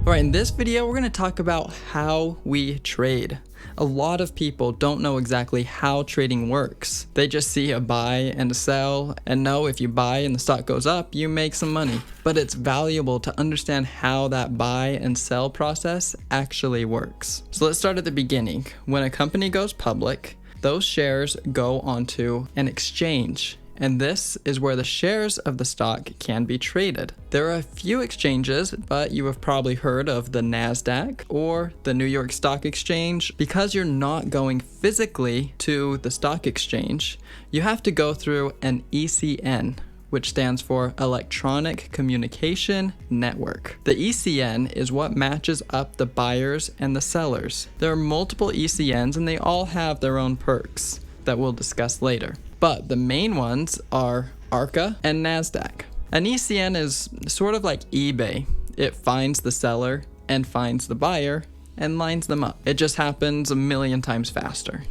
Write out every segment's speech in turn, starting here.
Alright, in this video, we're going to talk about how we trade. A lot of people don't know exactly how trading works. They just see a buy and a sell and know if you buy and the stock goes up, you make some money. But it's valuable to understand how that buy and sell process actually works. So let's start at the beginning. When a company goes public, those shares go onto an exchange. And this is where the shares of the stock can be traded. There are a few exchanges, but you have probably heard of the NASDAQ or the New York Stock Exchange. Because you're not going physically to the stock exchange, you have to go through an ECN, which stands for Electronic Communication Network. The ECN is what matches up the buyers and the sellers. There are multiple ECNs and they all have their own perks that we'll discuss later. But the main ones are ARCA and NASDAQ. An ECN is sort of like eBay. It finds the seller and finds the buyer and lines them up. It just happens a million times faster.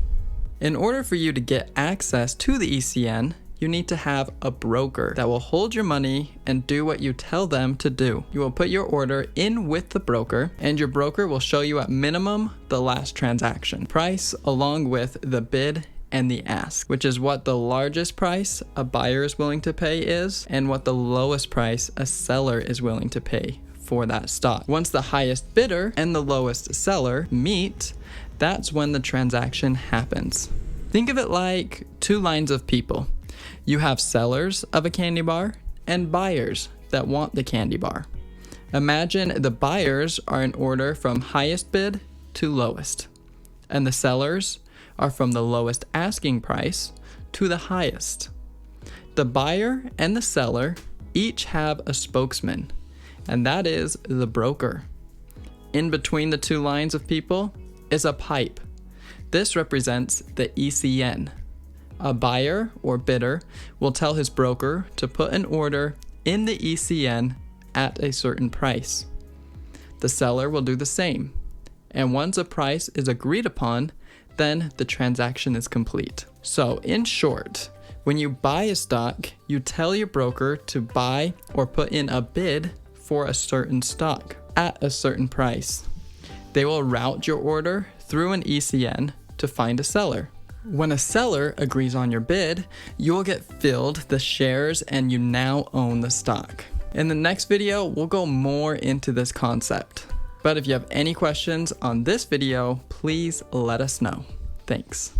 In order for you to get access to the ECN, you need to have a broker that will hold your money and do what you tell them to do. You will put your order in with the broker, and your broker will show you at minimum the last transaction price along with the bid and the ask, which is what the largest price a buyer is willing to pay is and what the lowest price a seller is willing to pay for that stock. Once the highest bidder and the lowest seller meet, that's when the transaction happens. Think of it like two lines of people. You have sellers of a candy bar and buyers that want the candy bar. Imagine the buyers are in order from highest bid to lowest, and the sellers are from the lowest asking price to the highest. The buyer and the seller each have a spokesman, and that is the broker. In between the two lines of people is a pipe. This represents the ECN. A buyer or bidder will tell his broker to put an order in the ECN at a certain price. The seller will do the same, and once a price is agreed upon, then the transaction is complete. So in short, when you buy a stock, you tell your broker to buy or put in a bid for a certain stock at a certain price. They will route your order through an ECN to find a seller. When a seller agrees on your bid, you will get filled the shares and you now own the stock. In the next video, we'll go more into this concept. But if you have any questions on this video, please let us know. Thanks.